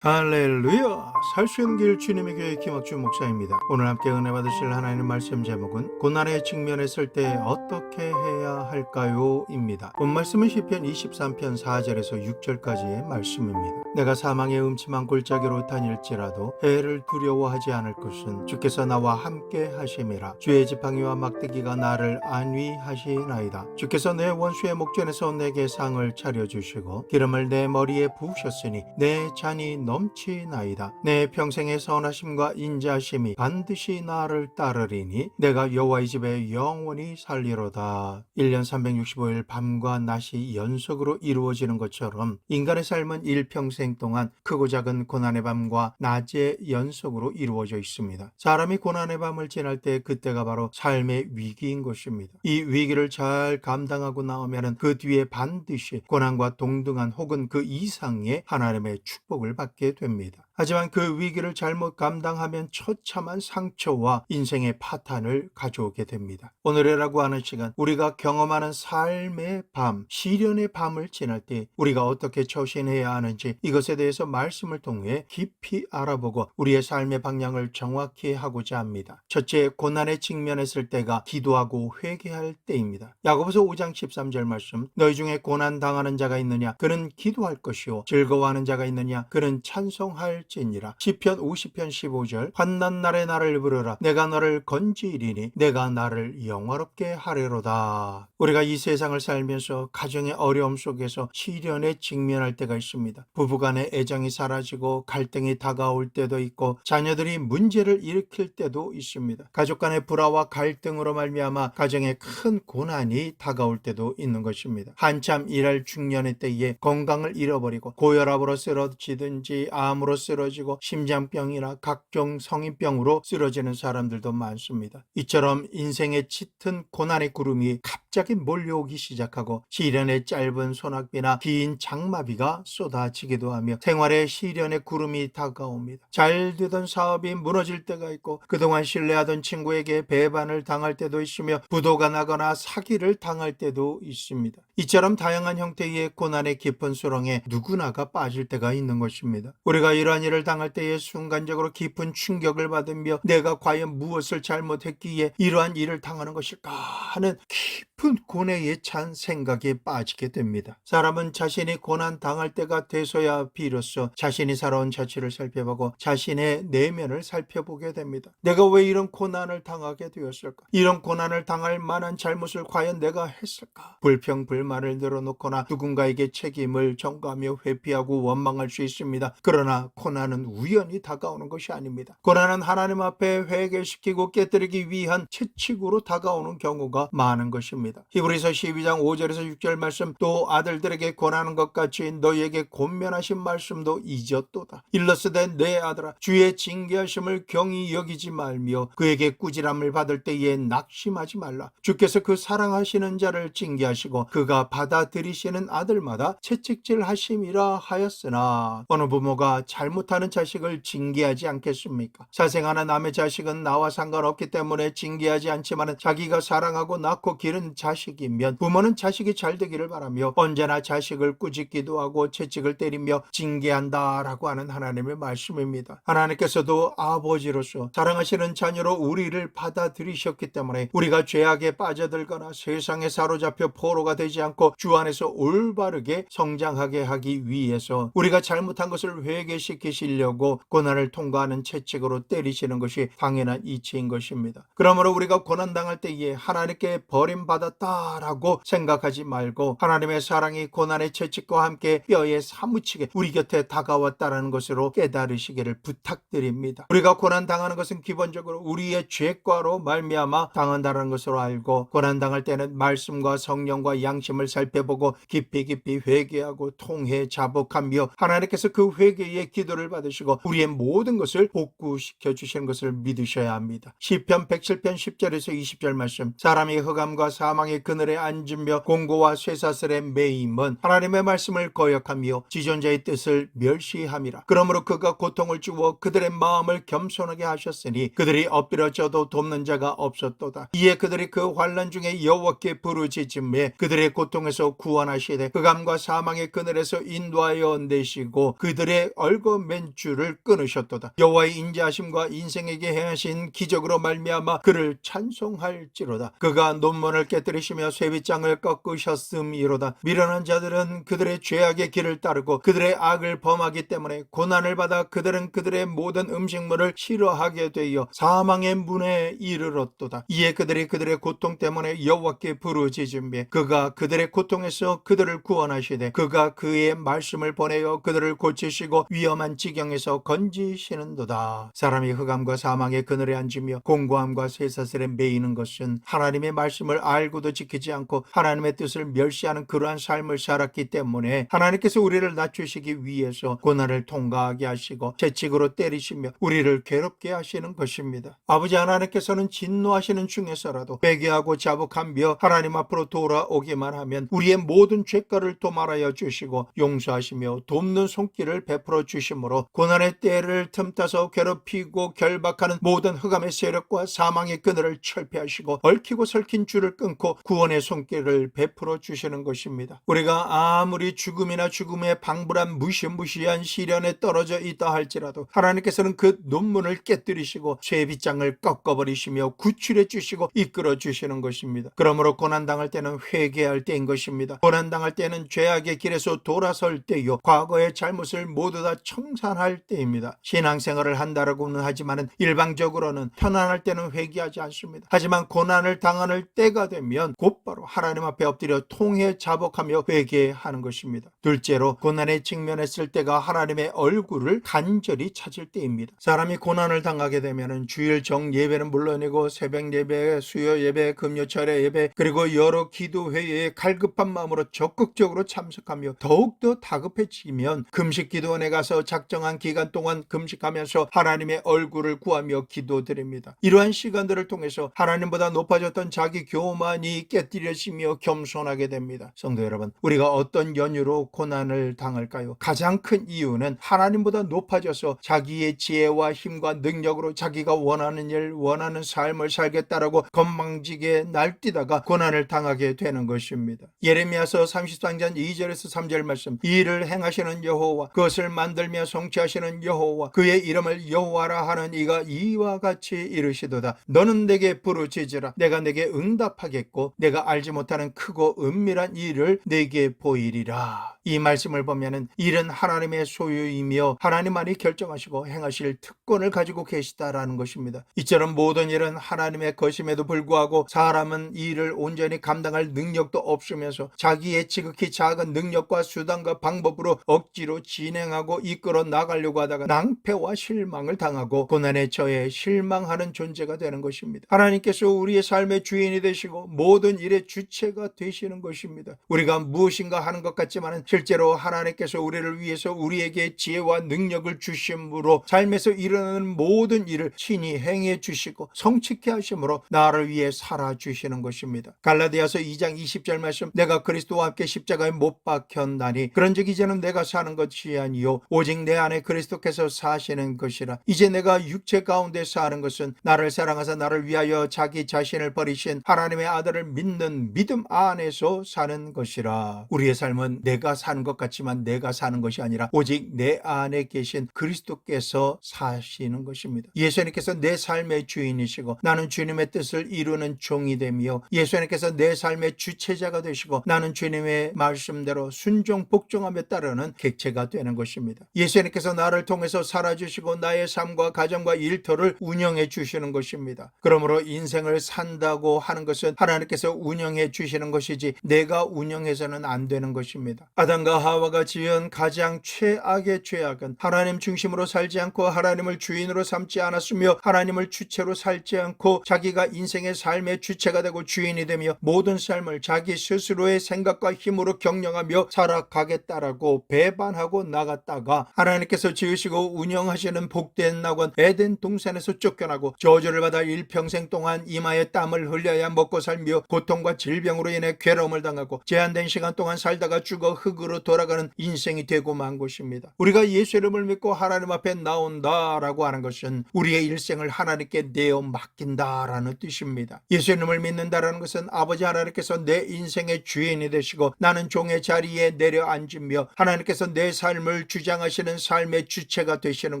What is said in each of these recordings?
할렐루야! 살 수 있는 길 주님의 교회 김학주 목사입니다. 오늘 함께 은혜 받으실 하나님의 말씀 제목은 고난에 직면했을 때 어떻게 해야 할까요? 입니다. 본 말씀은 시편 23편 4절에서 6절까지의 말씀입니다. 내가 사망의 음침한 골짜기로 다닐지라도 해를 두려워하지 않을 것은 주께서 나와 함께 하심이라. 주의 지팡이와 막대기가 나를 안위하시나이다. 주께서 내 원수의 목전에서 내게 상을 차려주시고 기름을 내 머리에 부으셨으니 내 잔이 넘치나이다. 내 평생의 선하심과 인자심이 반드시 나를 따르리니 내가 여호와의 집에 영원히 살리로다. 1년 365일 밤과 낮이 연속으로 이루어지는 것처럼 인간의 삶은 일평생 동안 크고 작은 고난의 밤과 낮의 연속으로 이루어져 있습니다. 사람이 고난의 밤을 지날 때 그때가 바로 삶의 위기인 것입니다. 이 위기를 잘 감당하고 나오면 그 뒤에 반드시 고난과 동등한 혹은 그 이상의 하나님의 축복을 받게 됩니다. 하지만 그 위기를 잘못 감당하면 처참한 상처와 인생의 파탄을 가져오게 됩니다. 오늘이라고 하는 시간, 우리가 경험하는 삶의 밤, 시련의 밤을 지날 때 우리가 어떻게 처신해야 하는지 이것에 대해서 말씀을 통해 깊이 알아보고 우리의 삶의 방향을 정확히 하고자 합니다. 첫째, 고난에 직면했을 때가 기도하고 회개할 때입니다. 야고보서 5장 13절 말씀, 너희 중에 고난 당하는 자가 있느냐? 그는 기도할 것이요 즐거워하는 자가 있느냐? 그는 찬송할지니라. 시편 50편 15절, 환난 날에 나를 부르라. 내가 너를 건지리니 내가 나를 영화롭게 하리로다. 우리가 이 세상을 살면서 가정의 어려움 속에서 시련에 직면할 때가 있습니다. 부부간의 애정이 사라지고 갈등이 다가올 때도 있고 자녀들이 문제를 일으킬 때도 있습니다. 가족 간의 불화와 갈등으로 말미암아 가정에 큰 고난이 다가올 때도 있는 것입니다. 한참 일할 중년의 때에 건강을 잃어버리고 고혈압으로 쓰러지든지 암으로 쓰러지고 심장병이나 각종 성인병으로 쓰러지는 사람들도 많습니다. 이처럼 인생의 짙은 고난의 구름이 갑자기 몰려오기 시작하고 시련의 짧은 소낙비나 긴 장마비가 쏟아지기도 하며 생활의 시련의 구름이 다가옵니다. 잘 되던 사업이 무너질 때가 있고 그동안 신뢰하던 친구에게 배반을 당할 때도 있으며 부도가 나거나 사기를 당할 때도 있습니다. 이처럼 다양한 형태의 고난의 깊은 수렁에 누구나가 빠질 때가 있는 것입니다. 우리가 이러한 일을 당할 때에 순간적으로 깊은 충격을 받으며 내가 과연 무엇을 잘못했기에 이러한 일을 당하는 것일까 하는 깊은 고뇌에 찬 생각에 빠지게 됩니다. 사람은 자신이 고난 당할 때가 돼서야 비로소 자신이 살아온 자취를 살펴보고 자신의 내면을 살펴보게 됩니다. 내가 왜 이런 고난을 당하게 되었을까? 이런 고난을 당할 만한 잘못을 과연 내가 했을까? 불평불만을 늘어놓거나 누군가에게 책임을 전가하며 회피하고 원망할 수 있습니다. 그러나 고난은 우연히 다가오는 것이 아닙니다. 고난은 하나님 앞에 회개시키고 깨뜨리기 위한 채찍으로 다가오는 경우가 많은 것입니다. 히브리서 12장 5절에서 6절 말씀, 또 아들들에게 권하는 것 같이 너희에게 권면하신 말씀도 잊었도다. 일러스되 내 아들아, 주의 징계하심을 경히 여기지 말며 그에게 꾸지람을 받을 때에 낙심하지 말라. 주께서 그 사랑하시는 자를 징계하시고 그가 받아들이시는 아들마다 채찍질 하심이라 하였으나 어느 부모가 잘못하는 자식을 징계하지 않겠습니까? 자생하는 남의 자식은 나와 상관없기 때문에 징계하지 않지만 자기가 사랑하고 낳고 기른 자식이면 부모는 자식이 잘 되기를 바라며 언제나 자식을 꾸짖기도 하고 채찍을 때리며 징계한다라고 하는 하나님의 말씀입니다. 하나님께서도 아버지로서 사랑하시는 자녀로 우리를 받아들이셨기 때문에 우리가 죄악에 빠져들거나 세상에 사로잡혀 포로가 되지 않고 주 안에서 올바르게 성장하게 하기 위해서 우리가 잘못한 것을 회개시키시려고 고난을 통과하는 채찍으로 때리시는 것이 당연한 이치인 것입니다. 그러므로 우리가 고난당할 때에 하나님께 버림받았다라고 생각하지 말고 하나님의 사랑이 고난의 채찍과 함께 뼈에 사무치게 우리 곁에 다가왔다는 것으로 깨달으시기를 부탁드립니다. 우리가 고난당하는 것은 기본적으로 우리의 죄과로 말미암아 당한다는 것으로 알고 고난당할 때는 말씀과 성령과 양심을 살펴보고 깊이 회개하고 통회 자복하며 하나님께서 그 회개의 기도를 받으시고 우리의 모든 것을 복구시켜 주시는 것을 믿으셔야 합니다. 시편 107편 10절에서 20절 말씀, 사람이 흑암과 사망 사망의 그늘에 앉으며 공고와 쇠사슬에 매임은 하나님의 말씀을 거역하며 지존자의 뜻을 멸시함이라. 그러므로 그가 고통을 주어 그들의 마음을 겸손하게 하셨으니 그들이 엎드려져도 돕는 자가 없었도다. 이에 그들이 그 환난 중에 여호와께 부르짖음에 그들의 고통에서 구원하시되 흑암과 사망의 그늘에서 인도하여 내시고 그들의 얽어맨 줄을 끊으셨도다. 여호와의 인자하심과 인생에게 행하신 기적으로 말미암아 그를 찬송할지로다. 그가 논문을 깨뜨리시며 쇠빗장을 꺾으셨음이로다. 미련한 자들은 그들의 죄악의 길을 따르고 그들의 악을 범하기 때문에 고난을 받아 그들은 그들의 모든 음식물을 싫어하게 되어 사망의 문에 이르렀도다. 이에 그들이 그들의 고통 때문에 여호와께 부르짖으며 그가 그들의 고통에서 그들을 구원하시되 그가 그의 말씀을 보내어 그들을 고치시고 위험한 지경에서 건지시는도다. 사람이 흑암과 사망의 그늘에 앉으며 공고함과 쇠사슬에 매이는 것은 하나님의 말씀을 알고도 지키지 않고 하나님의 뜻을 멸시하는 그러한 삶을 살았기 때문에 하나님께서 우리를 낮추시기 위해서 고난을 통과하게 하시고 채찍으로 때리시며 우리를 괴롭게 하시는 것입니다. 아버지 하나님께서는 진노하시는 중에서라도 회개하고 자복하며 하나님 앞으로 돌아오기만 하면 우리의 모든 죄가를 도말하여 주시고 용서하시며 돕는 손길을 베풀어 주심으로 고난의 때를 틈타서 괴롭히고 결박하는 모든 흑암의 세력과 사망의 그늘을 철폐하시고 얽히고 설킨 줄을 끊고 구원의 손길을 베풀어 주시는 것입니다. 우리가 아무리 죽음이나 죽음의 방불한 무시무시한 시련에 떨어져 있다 할지라도 하나님께서는 그 논문을 깨뜨리시고 쇠빗장을 꺾어버리시며 구출해 주시고 이끌어 주시는 것입니다. 그러므로 고난당할 때는 회개할 때인 것입니다. 고난당할 때는 죄악의 길에서 돌아설 때요, 과거의 잘못을 모두 다 청산할 때입니다. 신앙생활을 한다고는 하지만 일방적으로는 편안할 때는 회개하지 않습니다. 하지만 고난을 당하는 때가 되면 곧바로 하나님 앞에 엎드려 통회 자복하며 회개하는 것입니다. 둘째로 고난에 직면했을 때가 하나님의 얼굴을 간절히 찾을 때입니다. 사람이 고난을 당하게 되면 주일 정 예배는 물론이고 새벽 예배, 수요 예배, 금요철의 예배, 그리고 여러 기도회에 갈급한 마음으로 적극적으로 참석하며 더욱더 다급해지면 금식기도원에 가서 작정한 기간 동안 금식하면서 하나님의 얼굴을 구하며 기도드립니다. 이러한 시간들을 통해서 하나님보다 높아졌던 자기 교만이 깨뜨려지며 겸손하게 됩니다. 성도 여러분, 우리가 어떤 연유로 고난을 당할까요? 가장 큰 이유는 하나님보다 높아져서 자기의 지혜와 힘과 능력으로 자기가 원하는 일, 원하는 삶을 살겠다라고 건방지게 날뛰다가 고난을 당하게 되는 것입니다. 예레미야서 33장 2절에서 3절 말씀, 이 일을 행하시는 여호와, 그것을 만들며 성취하시는 여호와, 그의 이름을 여호와라 하는 이가 이와 같이 이르시도다. 너는 내게 부르짖으라. 내가 내게 응답하겠고 내가 알지 못하는 크고 은밀한 일을 내게 보이리라. 이 말씀을 보면은 일은 하나님의 소유이며 하나님만이 결정하시고 행하실 특권을 가지고 계시다라는 것입니다. 이처럼 모든 일은 하나님의 것임에도 불구하고 사람은 이 일을 온전히 감당할 능력도 없으면서 자기의 지극히 작은 능력과 수단과 방법으로 억지로 진행하고 이끌어 나가려고 하다가 낭패와 실망을 당하고 고난에 처해 실망하는 존재가 되는 것입니다. 하나님께서 우리의 삶의 주인이 되시고 모든 일의 주체가 되시는 것입니다. 우리가 무엇인가 하는 것 같지만 실제로 하나님께서 우리를 위해서 우리에게 지혜와 능력을 주심으로 삶에서 일어나는 모든 일을 친히 행해 주시고 성취케 하심으로 나를 위해 살아주시는 것입니다. 갈라디아서 2장 20절 말씀, 내가 그리스도와 함께 십자가에 못 박혔나니 그런즉 이제는 내가 사는 것이 아니요 오직 내 안에 그리스도께서 사시는 것이라. 이제 내가 육체 가운데 사는 것은 나를 사랑하사 나를 위하여 자기 자신을 버리신 하나님의 아들을 믿는 믿음 안에서 사는 것이라. 우리의 삶은 내가 사는 것 같지만 내가 사는 것이 아니라 오직 내 안에 계신 그리스도께서 사시는 것입니다. 예수님께서 내 삶의 주인이시고 나는 주님의 뜻을 이루는 종이 되며 예수님께서 내 삶의 주체자가 되시고 나는 주님의 말씀대로 순종 복종하며 따르는 객체가 되는 것입니다. 예수님께서 나를 통해서 살아주시고 나의 삶과 가정과 일터를 운영해 주시는 것입니다. 그러므로 인생을 산다고 하는 것은 하나님께서 운영해 주시는 것이지 내가 운영해서는 안 되는 것입니다. 아담과 하와가 지은 가장 최악의 죄악은 하나님 중심으로 살지 않고 하나님을 주인으로 삼지 않았으며 하나님을 주체로 살지 않고 자기가 인생의 삶의 주체가 되고 주인이 되며 모든 삶을 자기 스스로의 생각과 힘으로 경영하며 살아가겠다라고 배반하고 나갔다가 하나님께서 지으시고 운영하시는 복된 낙원 에덴 동산에서 쫓겨나고 저주를 받아 일평생 동안 이마에 땀을 흘려야 먹고 살며 고통과 질병으로 인해 괴로움을 당하고 제한된 시간 동안 살다가 죽어 흙으로 돌아가는 인생이 되고 만 것입니다. 우리가 예수 이름을 믿고 하나님 앞에 나온다라고 하는 것은 우리의 일생을 하나님께 내어 맡긴다라는 뜻입니다. 예수 이름을 믿는다라는 것은 아버지 하나님께서 내 인생의 주인이 되시고 나는 종의 자리에 내려앉으며 하나님께서 내 삶을 주장하시는 삶의 주체가 되시는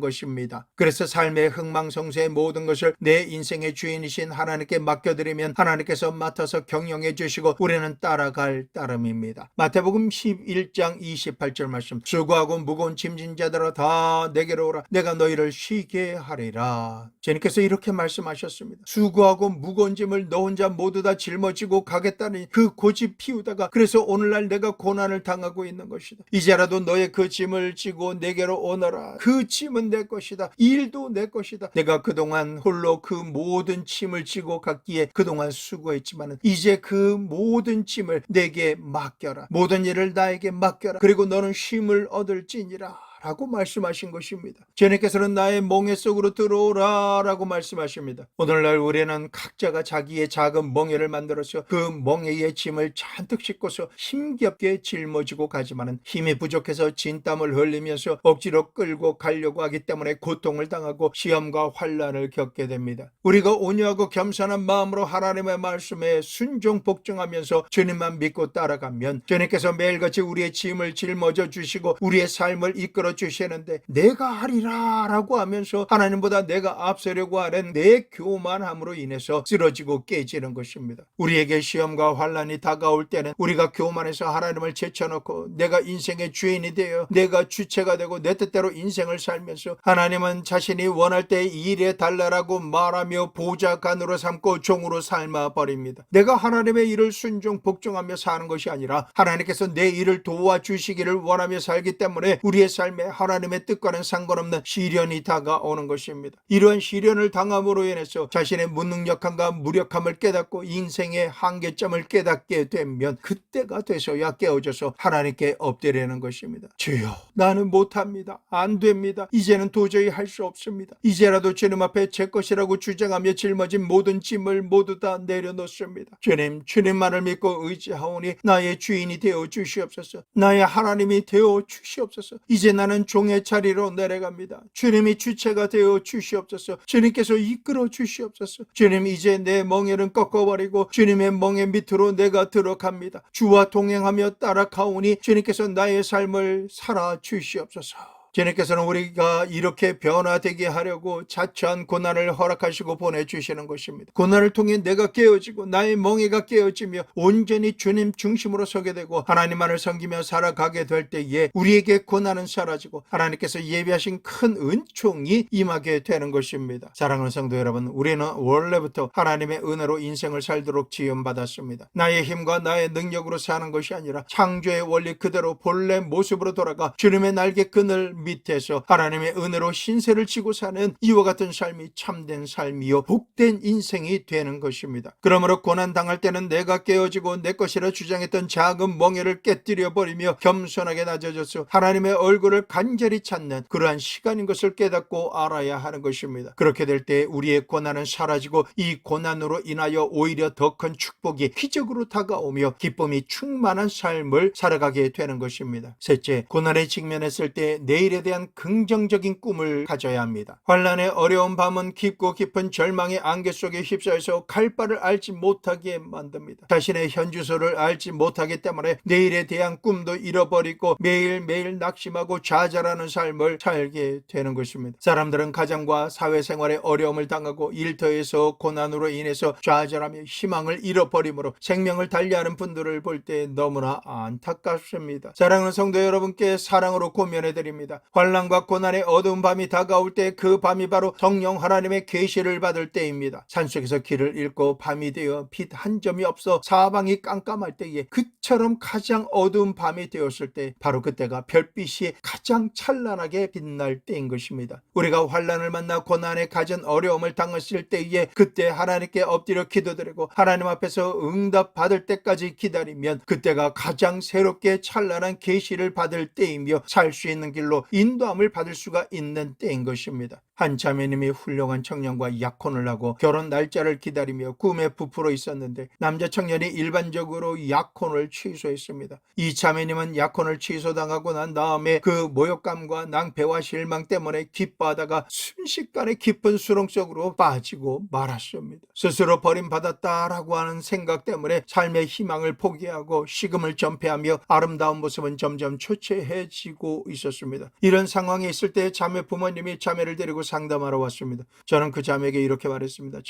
것입니다. 그래서 삶의 흥망성쇠의 모든 것을 내 인생의 주인이신 하나님께 맡겨드리면 하나님께서 맡아서 경영해 주시고 우리는 따라갈 따름입니다. 마태복음 11장 28절 말씀, 수고하고 무거운 짐진 자들아 다 내게로 오라 내가 너희를 쉬게 하리라. 주님께서 이렇게 말씀하셨습니다. 수고하고 무거운 짐을 너 혼자 모두 다 짊어지고 가겠다니 그 고집 피우다가 그래서 오늘날 내가 고난을 당하고 있는 것이다. 이제라도 너의 그 짐을 지고 내게로 오너라. 그 짐은 내 것이다. 일도 내 것이다. 내가 그동안 홀로 그 모든 짐을 지고 갔기에 그동안 수고했지만 이제 그 모든 짐을 내게 맡겨라. 모든 일을 나에게 맡겨라. 그리고 너는 쉼을 얻을지니라 라고 말씀하신 것입니다. 주님께서는 나의 멍에 속으로 들어오라 라고 말씀하십니다. 오늘날 우리는 각자가 자기의 작은 멍에를 만들어서 그 멍에의 짐을 잔뜩 싣고서 힘겹게 짊어지고 가지만 힘이 부족해서 진땀을 흘리면서 억지로 끌고 가려고 하기 때문에 고통을 당하고 시험과 환난을 겪게 됩니다. 우리가 온유하고 겸손한 마음으로 하나님의 말씀에 순종 복종하면서 주님만 믿고 따라가면 주님께서 매일같이 우리의 짐을 짊어져 주시고 우리의 삶을 이끌어 주시는데 내가 하리라 라고 하면서 하나님보다 내가 앞서려고 하는 내 교만함으로 인해서 쓰러지고 깨지는 것입니다. 우리에게 시험과 환난이 다가올 때는 우리가 교만해서 하나님을 제쳐놓고 내가 인생의 주인이 되어 내가 주체가 되고 내 뜻대로 인생을 살면서 하나님은 자신이 원할 때 일해 달라라고 말하며 보좌관으로 삼고 종으로 삶아 버립니다. 내가 하나님의 일을 순종 복종하며 사는 것이 아니라 하나님께서 내 일을 도와주시기를 원하며 살기 때문에 우리의 삶에 하나님의 뜻과는 상관없는 시련이 다가오는 것입니다. 이러한 시련을 당함으로 인해서 자신의 무능력함과 무력함을 깨닫고 인생의 한계점을 깨닫게 되면 그때가 돼서야 깨어져서 하나님께 엎드리는 것입니다. 주여, 나는 못합니다. 안 됩니다. 이제는 도저히 할 수 없습니다. 이제라도 주님 앞에 제 것이라고 주장하며 짊어진 모든 짐을 모두 다 내려놓습니다. 주님, 주님만을 믿고 의지하오니 나의 주인이 되어 주시옵소서. 나의 하나님이 되어 주시옵소서. 이제 나는 종의 자리로 내려갑니다. 주님이 주체가 되어 주시옵소서. 주님께서 이끌어 주시옵소서. 주님, 이제 내 멍에는 꺾어버리고 주님의 멍에 밑으로 내가 들어갑니다. 주와 동행하며 따라가오니 주님께서 나의 삶을 살아 주시옵소서. 주님께서는 우리가 이렇게 변화되게 하려고 자초한 고난을 허락하시고 보내주시는 것입니다. 고난을 통해 내가 깨어지고 나의 멍에가 깨어지며 온전히 주님 중심으로 서게 되고 하나님만을 섬기며 살아가게 될 때에 우리에게 고난은 사라지고 하나님께서 예비하신 큰 은총이 임하게 되는 것입니다. 사랑하는 성도 여러분, 우리는 원래부터 하나님의 은혜로 인생을 살도록 지음받았습니다. 나의 힘과 나의 능력으로 사는 것이 아니라 창조의 원리 그대로 본래 모습으로 돌아가 주님의 날개 끈을 밑에서 하나님의 은혜로 신세를 지고 사는 이와 같은 삶이 참된 삶이요 복된 인생이 되는 것입니다. 그러므로 고난 당할 때는 내가 깨어지고 내 것이라 주장했던 작은 멍에를 깨뜨려 버리며 겸손하게 낮아져서 하나님의 얼굴을 간절히 찾는 그러한 시간인 것을 깨닫고 알아야 하는 것입니다. 그렇게 될 때 우리의 고난은 사라지고 이 고난으로 인하여 오히려 더 큰 축복이 기적으로 다가오며 기쁨이 충만한 삶을 살아가게 되는 것입니다. 셋째, 고난에 직면했을 때 내일에 대한 긍정적인 꿈을 가져야 합니다. 환난의 어려운 밤은 깊고 깊은 절망의 안개 속에 휩싸여서 갈 바를 알지 못하게 만듭니다. 자신의 현주소를 알지 못하기 때문에 내일에 대한 꿈도 잃어버리고 매일매일 낙심하고 좌절하는 삶을 살게 되는 것입니다. 사람들은 가정과 사회생활에 어려움을 당하고 일터에서 고난으로 인해서 좌절하며 희망을 잃어버림으로 생명을 달리하는 분들을 볼 때 너무나 안타깝습니다. 사랑하는 성도 여러분께 사랑으로 고면해드립니다. 환난과 고난의 어두운 밤이 다가올 때 그 밤이 바로 성령 하나님의 계시를 받을 때입니다. 산속에서 길을 잃고 밤이 되어 빛 한 점이 없어 사방이 깜깜할 때에 그처럼 가장 어두운 밤이 되었을 때 바로 그때가 별빛이 가장 찬란하게 빛날 때인 것입니다. 우리가 환난을 만나 고난에 가진 어려움을 당했을 때에 그때 하나님께 엎드려 기도드리고 하나님 앞에서 응답 받을 때까지 기다리면 그때가 가장 새롭게 찬란한 계시를 받을 때이며 살 수 있는 길로 인도함을 받을 수가 있는 때인 것입니다. 한 자매님이 훌륭한 청년과 약혼을 하고 결혼 날짜를 기다리며 꿈에 부풀어 있었는데 남자 청년이 일반적으로 약혼을 취소했습니다. 이 자매님은 약혼을 취소당하고 난 다음에 그 모욕감과 낭패와 실망 때문에 기뻐하다가 순식간에 깊은 수렁 속으로 빠지고 말았습니다. 스스로 버림받았다라고 하는 생각 때문에 삶의 희망을 포기하고 식음을 전폐하며 아름다운 모습은 점점 초췌해지고 있었습니다. 이런 상황에 있을 때 자매 부모님이 자매를 데리고 상담하러 왔습니다. 저는 그 자매에게 이렇게 말했습니다.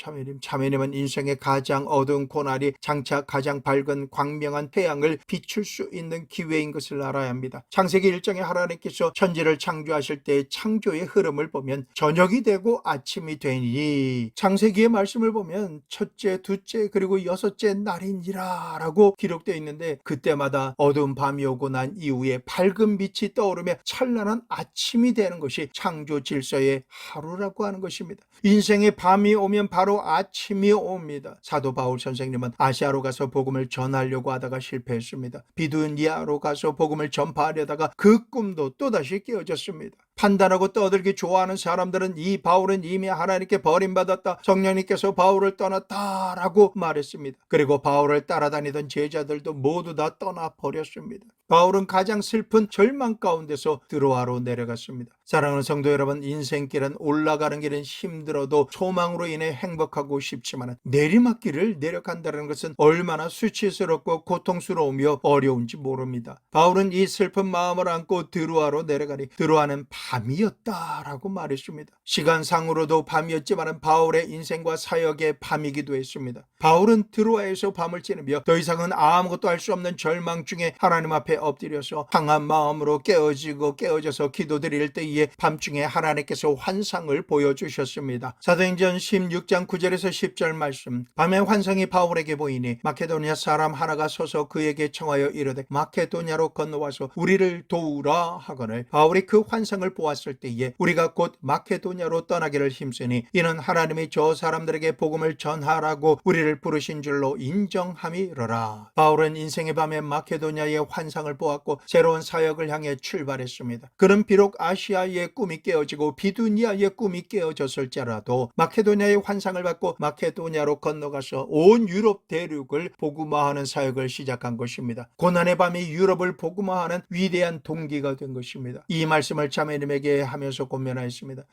자매님은 인생의 가장 어두운 고난이 장차 가장 밝은 광명한 태양을 비출 수 있는 기회인 것을 알아야 합니다. 창세기 1장에 하나님께서 천지를 창조하실 때 창조의 흐름을 보면 저녁이 되고 아침이 되니 창세기의 말씀을 보면 첫째, 둘째 그리고 여섯째 날이니라 라고 기록되어 있는데 그때마다 어두운 밤이 오고 난 이후에 밝은 빛이 떠오르며 찬란한 아침이 되는 것이 창조 질서의 하루라고 하는 것입니다. 인생의 밤이 오면 바로 아침이 옵니다. 사도 바울 선생님은 아시아로 가서 복음을 전하려고 하다가 실패했습니다. 비두니아로 가서 복음을 전파하려다가 그 꿈도 또다시 깨어졌습니다. 판단하고 떠들기 좋아하는 사람들은 이 바울은 이미 하나님께 버림받았다, 성령님께서 바울을 떠났다라고 말했습니다. 그리고 바울을 따라다니던 제자들도 모두 다 떠나버렸습니다. 바울은 가장 슬픈 절망 가운데서 드로아로 내려갔습니다. 사랑하는 성도 여러분, 인생길은 올라가는 길은 힘들어도 소망으로 인해 행복하고 싶지만 내리막길을 내려간다는 것은 얼마나 수치스럽고 고통스러우며 어려운지 모릅니다. 바울은 이 슬픈 마음을 안고 드로아로 내려가니 드로아는 밤이었다라고 말했습니다. 시간상으로도 밤이었지만 바울의 인생과 사역의 밤이기도 했습니다. 바울은 드로아에서 밤을 지내며 더 이상은 아무것도 할 수 없는 절망 중에 하나님 앞에 엎드려서 강한 마음으로 깨어져서 기도드릴 때에 밤중에 하나님께서 환상을 보여주셨습니다. 사도행전 16장 9절에서 10절 말씀. 밤에 환상이 바울에게 보이니 마케도니아 사람 하나가 서서 그에게 청하여 이르되 마케도니아로 건너와서 우리를 도우라 하거늘 바울이 그 환상을 보았을 때에 우리가 곧 마케도니아로 떠나기를 힘쓰니 이는 하나님이 저 사람들에게 복음을 전하라고 우리를 부르신 줄로 인정함이로라. 바울은 인생의 밤에 마케도니아의 환상을 보았고 새로운 사역을 향해 출발했습니다. 그는 비록 아시아의 꿈이 깨어지고 비두니아의 꿈이 깨어졌을지라도 마케도니아의 환상을 받고 마케도니아로 건너가서 온 유럽 대륙을 복음화하는 사역을 시작한 것입니다. 고난의 밤이 유럽을 복음화하는 위대한 동기가 된 것입니다. 이 말씀을 자매님에게 하면서 고면하였습니다.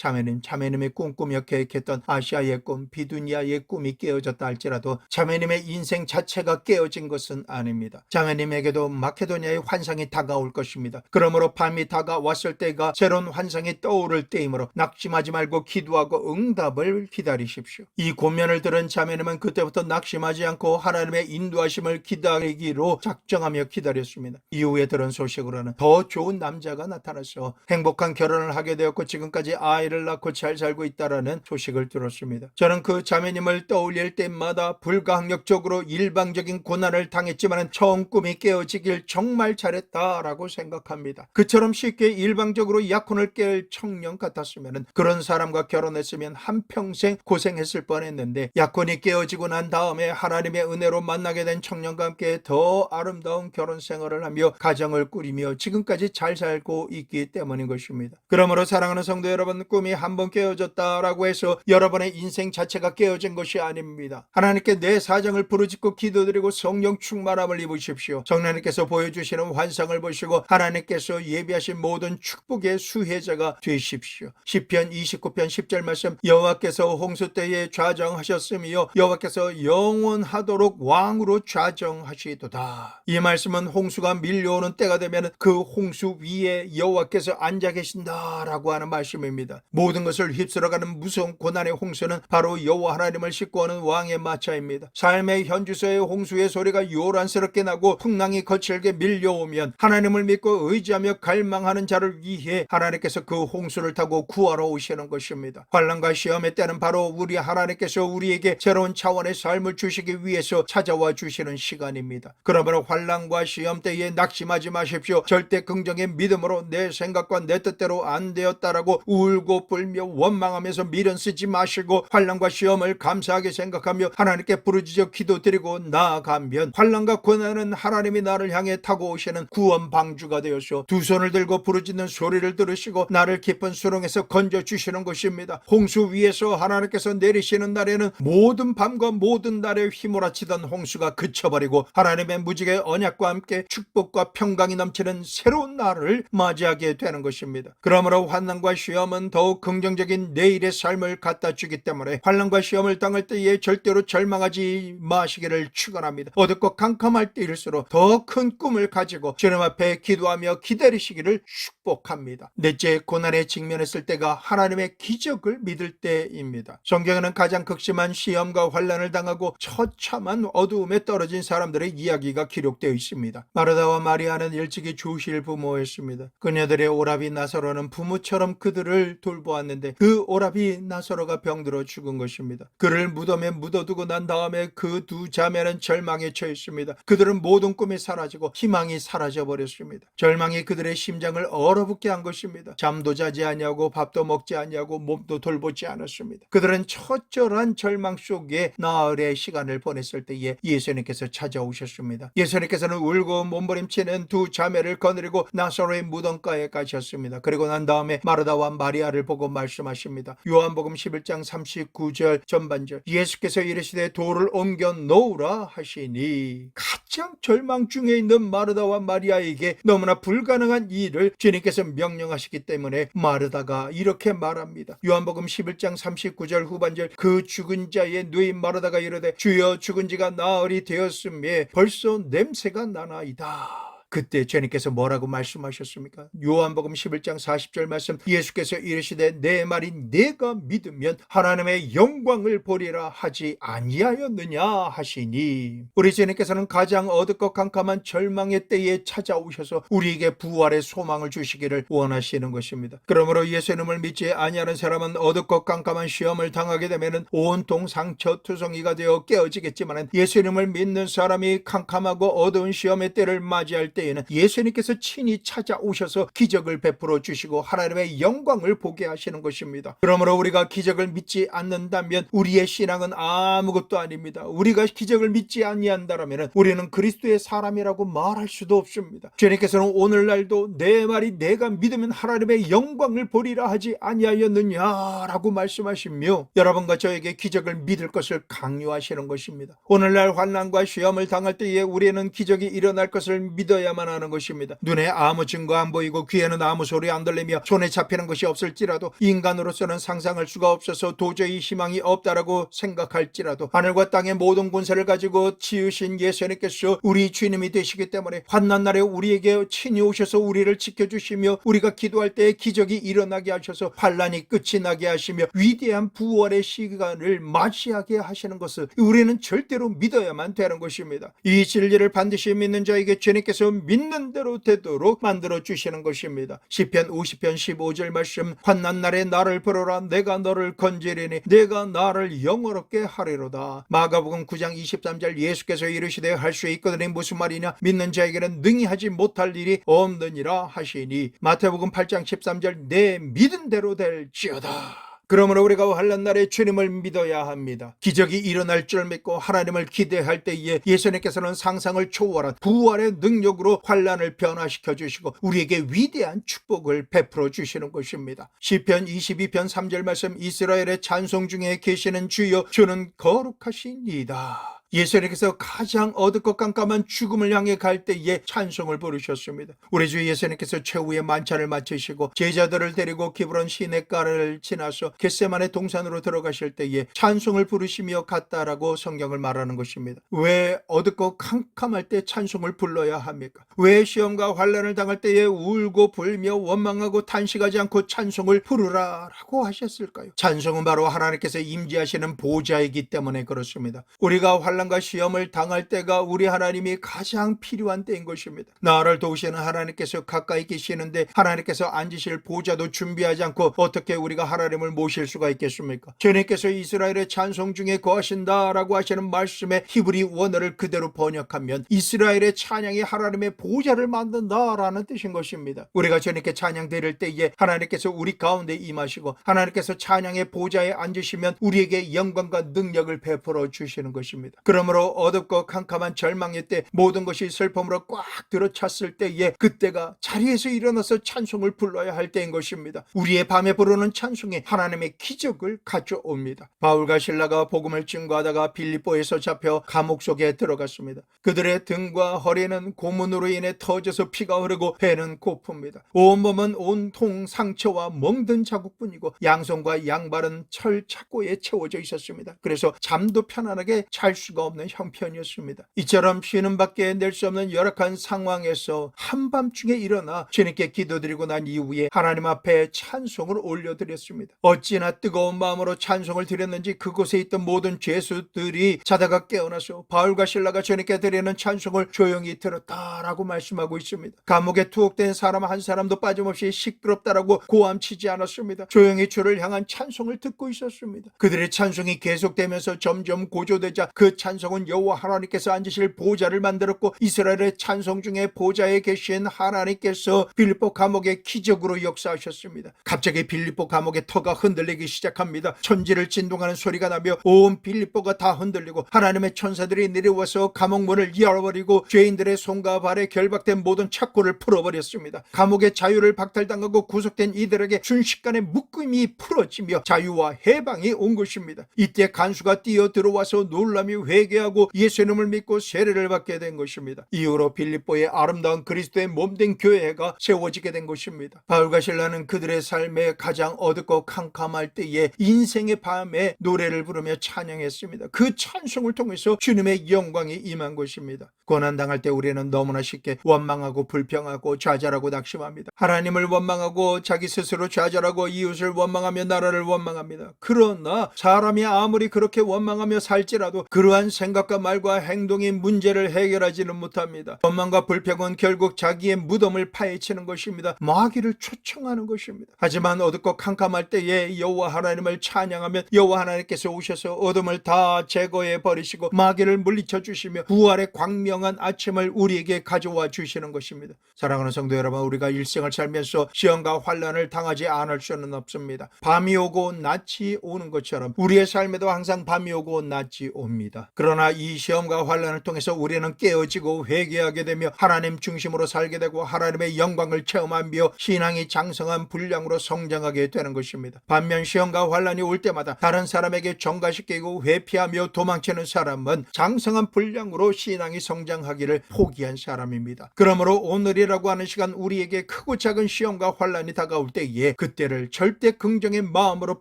자매님이 꿈꾸며 계획했던 아시아의 꿈, 비두니아의 꿈이 깨어졌다 할지라도 자매님의 인생 자체가 깨어진 것은 아닙니다. 자매님에게도 마케도니아의 환상이 다가올 것입니다. 그러므로 밤이 다가왔을 때가 새로운 환상이 떠오를 때이므로 낙심하지 말고 기도하고 응답을 기다리십시오. 이 고면을 들은 자매님은 그때부터 낙심하지 않고 하나님의 인도하심을 기다리기로 작정하며 기다렸습니다. 이후에 들은 소식으로는 더 좋은 남자가 나타나서 행복한 결혼을 하게 되었고 지금까지 아이를 낳고 잘 살고 있다라는 소식을 들었습니다. 저는 그 자매님을 떠올릴 때마다 불가항력적으로 일방적인 고난을 당했지만 처음 꿈이 깨어지길 정말 잘했다라고 생각합니다. 그처럼 쉽게 일방적으로 약혼을 깰 청년 같았으면 그런 사람과 결혼했으면 한평생 고생했을 뻔했는데 약혼이 깨어지고 난 다음에 하나님의 은혜로 만나게 된 청년과 함께 더 아름다운 결혼 생활을 하며 가정을 꾸리며 지금까지 잘 살고 있기 때문인 것입니다. 그러므로 사랑하는 성도 여러분, 꿈이 한번 깨어졌다라고 해서 여러분의 인생 자체가 깨어진 것이 아닙니다. 하나님께 내 사정을 부르짖고 기도드리고 성령 충만함을 입으십시오. 성령님께서 보여주시는 환상을 보시고 하나님께서 예비하신 모든 축복의 수혜자가 되십시오. 시편 29편 10절 말씀. 여호와께서 홍수 때에 좌정하셨으며 여호와께서 영원하도록 왕으로 좌정하시도다. 이 말씀은 홍수가 밀려오는 때가 되면 그 홍수 위에 여호와께서 앉아 계신다라고 하는 말씀입니다. 모든 것을 휩쓸어가는 무서운 고난의 홍수는 바로 여호와 하나님을 싣고오는 왕의 마차입니다. 삶의 현주소의 홍수의 소리가 요란스럽게 나고 풍랑이 거칠게 밀려 몰려오면 하나님을 믿고 의지하며 갈망하는 자를 위해 하나님께서 그 홍수를 타고 구하러 오시는 것입니다. 환난과 시험의 때는 바로 우리 하나님께서 우리에게 새로운 차원의 삶을 주시기 위해서 찾아와 주시는 시간입니다. 그러므로 환난과 시험 때에 낙심하지 마십시오. 절대 긍정의 믿음으로 내 생각과 내 뜻대로 안 되었다라고 울고 불며 원망하면서 미련 쓰지 마시고 환난과 시험을 감사하게 생각하며 하나님께 부르짖어 기도드리고 나아가면 환난과 고난은 하나님이 나를 향해 타고 오시는 구원 방주가 되어서 두 손을 들고 부르짖는 소리를 들으시고 나를 깊은 수렁에서 건져주시는 것입니다. 홍수 위에서 하나님께서 내리시는 날에는 모든 밤과 모든 날에 휘몰아치던 홍수가 그쳐버리고 하나님의 무지개 언약과 함께 축복과 평강이 넘치는 새로운 날을 맞이하게 되는 것입니다. 그러므로 환난과 시험은 더욱 긍정적인 내일의 삶을 갖다 주기 때문에 환난과 시험을 당할 때에 절대로 절망하지 마시기를 축원합니다. 어둡고 캄캄할 때일수록 더 큰 꿈을 가지고 주님 앞에 기도하며 기다리시기를 축복합니다. 넷째, 고난에 직면했을 때가 하나님의 기적을 믿을 때입니다. 성경에는 가장 극심한 시험과 환난을 당하고 처참한 어두움에 떨어진 사람들의 이야기가 기록되어 있습니다. 마르다와 마리아는 일찍이 주실 부모였습니다. 그녀들의 오라비 나사로는 부모처럼 그들을 돌보았는데 그 오라비 나사로가 병들어 죽은 것입니다. 그를 무덤에 묻어두고 난 다음에 그 두 자매는 절망에 처했습니다. 그들은 모든 꿈이 사라지고 희망이 사라져 버렸습니다. 절망이 그들의 심장을 얼어붙게 한 것입니다. 잠도 자지 아니하고 밥도 먹지 아니하고 몸도 돌보지 않았습니다. 그들은 처절한 절망 속에 나흘의 시간을 보냈을 때에 예수님께서 찾아오셨습니다. 예수님께서는 울고 몸부림치는 두 자매를 거느리고 나사로의 무덤가에 가셨습니다. 그리고 난 다음에 마르다와 마리아를 보고 말씀하십니다. 요한복음 11장 39절 전반절, 예수께서 이르시되 돌을 옮겨 놓으라 하시니 가장 절망 중에 있는 마르다와 마리아에게 너무나 불가능한 일을 주님께서 명령하시기 때문에 마르다가 이렇게 말합니다. 요한복음 11장 39절 후반절, 그 죽은 자의 누인 마르다가 이르되 주여 죽은 지가 나흘이 되었음에 벌써 냄새가 나나이다. 그때 주님께서 뭐라고 말씀하셨습니까? 요한복음 11장 40절 말씀, 예수께서 이르시되 내 말이 내가 믿으면 하나님의 영광을 보리라 하지 아니하였느냐 하시니, 우리 주님께서는 가장 어둡고 캄캄한 절망의 때에 찾아오셔서 우리에게 부활의 소망을 주시기를 원하시는 것입니다. 그러므로 예수님을 믿지 아니하는 사람은 어둡고 깜깜한 시험을 당하게 되면 온통 상처투성이가 되어 깨어지겠지만 예수님을 믿는 사람이 캄캄하고 어두운 시험의 때를 맞이할 때에는 예수님께서 친히 찾아오셔서 기적을 베풀어 주시고 하나님의 영광을 보게 하시는 것입니다. 그러므로 우리가 기적을 믿지 않는다면 우리의 신앙은 아무것도 아닙니다. 우리가 기적을 믿지 아니한다면 우리는 그리스도의 사람이라고 말할 수도 없습니다. 주님께서는 오늘날도 내 말이 내가 믿으면 하나님의 영광을 보리라 하지 아니하였느냐라고 말씀하시며 여러분과 저에게 기적을 믿을 것을 강요하시는 것입니다. 오늘날 환난과 시험을 당할 때에 우리는 기적이 일어날 것을 믿어야만 하는 것입니다. 눈에 아무 증거 안 보이고 귀에는 아무 소리 안 들리며 손에 잡히는 것이 없을지라도 인간으로서는 상상할 수가 없어서 도저히 희망이 없다라고 생각할지라도 하늘과 땅의 모든 권세를 가지고 지으신 예수님께서 우리 주님이 되시기 때문에 환난 날에 우리에게 친히 오셔서 우리를 지켜주시며 우리가 기도할 때에 기적이 일어나게 하셔서 환난이 끝이 나게 하시며 위대한 부활의 시간을 맞이하게 하시는 것을 우리는 절대로 믿어야만 되는 것입니다. 이 진리를 반드시 믿는 자에게 주님께서 믿는 대로 되도록 만들어 주시는 것입니다. 시편 50편 15절 말씀, 환난 날에 나를 부르라 내가 너를 건지리니 내가 나를 영어롭게 하리로다. 마가복음 9장 23절, 예수께서 이르시되 할 수 있거든이 무슨 말이냐, 믿는 자에게는 능히 하지 못할 일이 없느니라 하시니. 마태복음 8장 13절, 내 믿은 대로 될지어다. 그러므로 우리가 환난 날에 주님을 믿어야 합니다. 기적이 일어날 줄 믿고 하나님을 기대할 때에 예수님께서는 상상을 초월한 부활의 능력으로 환난을 변화시켜 주시고 우리에게 위대한 축복을 베풀어 주시는 것입니다. 시편 22편 3절 말씀, 이스라엘의 찬송 중에 계시는 주여 주는 거룩하시니이다. 예수님께서 가장 어둡고 깜깜한 죽음을 향해 갈 때에 찬송을 부르셨습니다. 우리 주 예수님께서 최후의 만찬을 마치시고 제자들을 데리고 기브론 시냇가를 지나서 겟세마네 동산으로 들어가실 때에 찬송을 부르시며 갔다라고 성경을 말하는 것입니다. 왜 어둡고 캄캄할 때 찬송을 불러야 합니까? 왜 시험과 환난을 당할 때에 울고 불며 원망하고 탄식하지 않고 찬송을 부르라라고 하셨을까요? 찬송은 바로 하나님께서 임재하시는 보좌이기 때문에 그렇습니다. 우리가 환난과 시험을 당할 때가 우리 하나님이 가장 필요한 때인 것입니다. 나를 도우시는 하나님께서 가까이 계시는데 하나님께서 앉으실 보좌도 준비하지 않고 어떻게 우리가 하나님을 모실 수가 있겠습니까? 주님께서 이스라엘의 찬송 중에 거하신다라고 하시는 말씀에 히브리 원어를 그대로 번역하면 이스라엘의 찬양이 하나님의 보좌를 만든다라는 뜻인 것입니다. 우리가 주님께 찬양 드릴 때에 하나님께서 우리 가운데 임하시고 하나님께서 찬양의 보좌에 앉으시면 우리에게 영광과 능력을 베풀어 주시는 것입니다. 그러므로 어둡고 캄캄한 절망의 때 모든 것이 슬픔으로 꽉 들어찼을 때에 그때가 자리에서 일어나서 찬송을 불러야 할 때인 것입니다. 우리의 밤에 부르는 찬송이 하나님의 기적을 가져옵니다. 바울과 실라가 복음을 증거하다가 빌립보에서 잡혀 감옥 속에 들어갔습니다. 그들의 등과 허리는 고문으로 인해 터져서 피가 흐르고 배는 고픕니다. 온몸은 온통 상처와 멍든 자국뿐이고 양손과 양발은 철 착고에 채워져 있었습니다. 그래서 잠도 편안하게 잘 수가 없는 형편이었습니다. 이처럼 쉬는 밖에 낼 수 없는 열악한 상황에서 한밤중에 일어나 주님께 기도드리고 난 이후에 하나님 앞에 찬송을 올려드렸습니다. 어찌나 뜨거운 마음으로 찬송을 드렸는지 그곳에 있던 모든 죄수들이 자다가 깨어나서 바울과 실라가 주님께 드리는 찬송을 조용히 들었다라고 말씀하고 있습니다. 감옥에 투옥된 사람 한 사람도 빠짐없이 시끄럽다라고 고함치지 않았습니다. 조용히 주를 향한 찬송을 듣고 있었습니다. 그들의 찬송이 계속되면서 점점 고조되자 그 찬송은 여호와 하나님께서 앉으실 보좌를 만들었고 이스라엘의 찬송 중에 보좌에 계신 하나님께서 빌립보 감옥의 기적으로 역사하셨습니다. 갑자기 빌립보 감옥의 터가 흔들리기 시작합니다. 천지를 진동하는 소리가 나며 온 빌립보가 다 흔들리고 하나님의 천사들이 내려와서 감옥 문을 열어버리고 죄인들의 손과 발에 결박된 모든 착고를 풀어버렸습니다. 감옥의 자유를 박탈당하고 구속된 이들에게 순식간에 묶임이 풀어지며 자유와 해방이 온 것입니다. 이때 간수가 뛰어 들어와서 놀라며 회개하고 예수님을 믿고 세례를 받게 된 것입니다. 이후로 빌립보의 아름다운 그리스도의 몸된 교회가 세워지게 된 것입니다. 바울과 실라는 그들의 삶에 가장 어둡고 캄캄할 때에 인생의 밤에 노래를 부르며 찬양했습니다. 그 찬송을 통해서 주님의 영광이 임한 것입니다. 고난당할 때 우리는 너무나 쉽게 원망하고 불평하고 좌절하고 낙심합니다. 하나님을 원망하고 자기 스스로 좌절하고 이웃을 원망하며 나라를 원망합니다. 그러나 사람이 아무리 그렇게 원망하며 살지라도 그러한 생각과 말과 행동이 문제를 해결하지는 못합니다. 원망과 불평은 결국 자기의 무덤을 파헤치는 것입니다. 마귀를 초청하는 것입니다. 하지만 어둡고 캄캄할 때에 여호와 하나님을 찬양하면 여호와 하나님께서 오셔서 어둠을 다 제거해 버리시고 마귀를 물리쳐 주시며 부활의 광명한 아침을 우리에게 가져와 주시는 것입니다. 사랑하는 성도 여러분, 우리가 일생을 살면서 시험과 환난을 당하지 않을 수는 없습니다. 밤이 오고 낮이 오는 것처럼 우리의 삶에도 항상 밤이 오고 낮이 옵니다. 그러나 이 시험과 환난을 통해서 우리는 깨어지고 회개하게 되며 하나님 중심으로 살게 되고 하나님의 영광을 체험하며 신앙이 장성한 분량으로 성장하게 되는 것입니다. 반면 시험과 환난이 올 때마다 다른 사람에게 전가시키고 회피하며 도망치는 사람은 장성한 분량으로 신앙이 성장하기를 포기한 사람입니다. 그러므로 오늘이라고 하는 시간 우리에게 크고 작은 시험과 환난이 다가올 때에 그때를 절대 긍정의 마음으로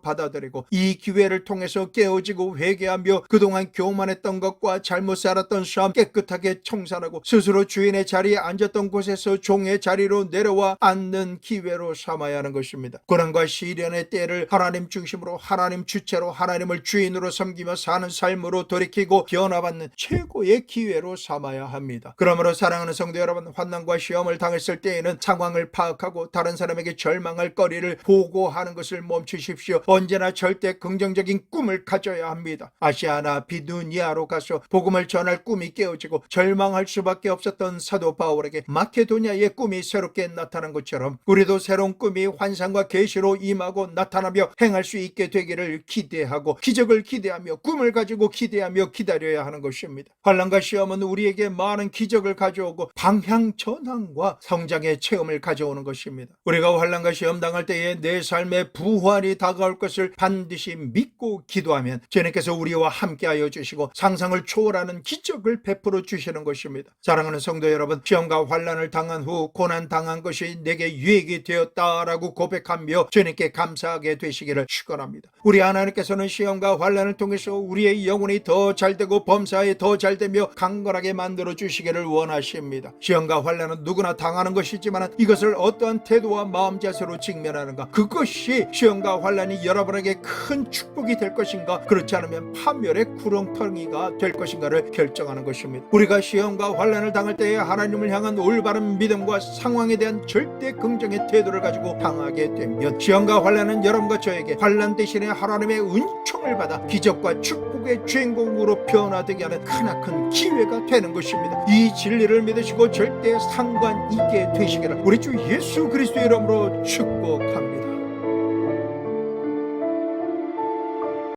받아들이고 이 기회를 통해서 깨어지고 회개하며 그동안 교만했던 것과 잘못 살았던 삶 깨끗하게 청산하고 스스로 주인의 자리에 앉았던 곳에서 종의 자리로 내려와 앉는 기회로 삼아야 하는 것입니다. 고난과 시련의 때를 하나님 중심으로 하나님 주체로 하나님을 주인으로 섬기며 사는 삶으로 돌이키고 변화받는 최고의 기회로 삼아야 합니다. 그러므로 사랑하는 성도 여러분, 환난과 시험을 당했을 때에는 상황을 파악하고 다른 사람에게 절망할 거리를 보고하는 것을 멈추십시오. 언제나 절대 긍정적인 꿈을 가져야 합니다. 아시아나 비두니아로 가서 복음을 전할 꿈이 깨어지고 절망할 수밖에 없었던 사도 바울에게 마케도니아의 꿈이 새롭게 나타난 것처럼 우리도 새로운 꿈이 환상과 계시로 임하고 나타나며 행할 수 있게 되기를 기대하고 기적을 기대하며 꿈을 가지고 기대하며 기다려야 하는 것입니다. 환난과 시험은 우리에게 많은 기적을 가져오고 방향 전환과 성장의 체험을 가져오는 것입니다. 우리가 환난과 시험 당할 때에 내 삶의 부활이 다가올 것을 반드시 믿고 기도하면 주님께서 우리와 함께하여 주시고 상상을 초월하는 기적을 베풀어 주시는 것입니다. 사랑하는 성도 여러분, 시험과 환난을 당한 후 고난 당한 것이 내게 유익이 되었다라고 고백하며 주님께 감사하게 되시기를 축원합니다. 우리 하나님께서는 시험과 환난을 통해서 우리의 영혼이 더 잘되고 범사에 더 잘되며 강건하게 만들어 만들어 주시기를 원하십니다. 시험과 환난은 누구나 당하는 것이지만 이것을 어떠한 태도와 마음 자세로 직면하는가, 그것이 시험과 환난이 여러분에게 큰 축복이 될 것인가, 그렇지 않으면 파멸의 구렁텅이가 될 것인가를 결정하는 것입니다. 우리가 시험과 환난을 당할 때에 하나님을 향한 올바른 믿음과 상황에 대한 절대 긍정의 태도를 가지고 당하게 되면 시험과 환난은 여러분과 저에게 환난 대신에 하나님의 은총을 받아 기적과 축복의 주인공으로 변화되게 하는 크나큰 기회가 되는 것입니다. 이 진리를 믿으시고 절대 상관 있게 되시기를 우리 주 예수 그리스도의 이름으로 축복합니다.